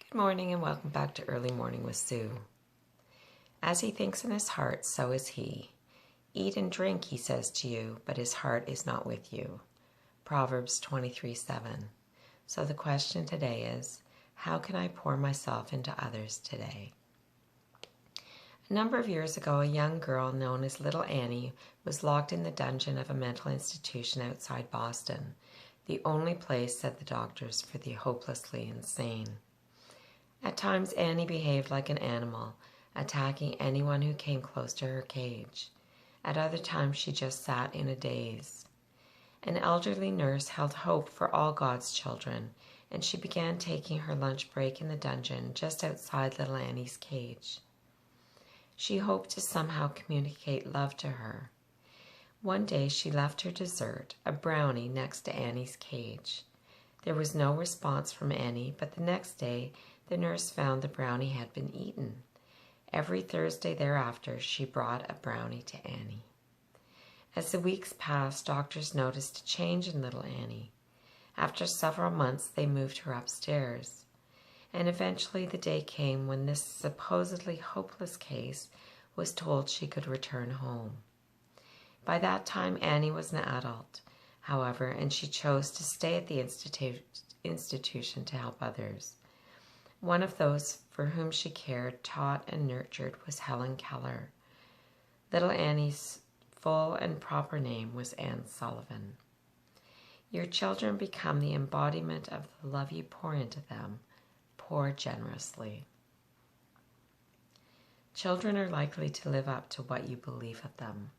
Good morning and welcome back to Early Morning with Sue. As he thinks in his heart, so is he. Eat and drink, he says to you, but his heart is not with you. Proverbs 23:7. So the question today is, how can I pour myself into others today? A number of years ago, a young girl known as Little Annie was locked in the dungeon of a mental institution outside Boston, the only place, said the doctors, for the hopelessly insane. At times, Annie behaved like an animal, attacking anyone who came close to her cage. At other times, she just sat in a daze. An elderly nurse held hope for all God's children, and she began taking her lunch break in the dungeon just outside Little Annie's cage. She hoped to somehow communicate love to her. One day, she left her dessert, a brownie, next to Annie's cage. There was no response from Annie, but the next day, the nurse found the brownie had been eaten. Every Thursday thereafter, she brought a brownie to Annie. As the weeks passed, doctors noticed a change in Little Annie. After several months, they moved her upstairs. And eventually the day came when this supposedly hopeless case was told she could return home. By that time, Annie was an adult, however, and she chose to stay at the institution to help others. One of those for whom she cared, taught, and nurtured was Helen Keller. Little Annie's full and proper name was Anne Sullivan. Your children become the embodiment of the love you pour into them. Pour generously. Children are likely to live up to what you believe of them.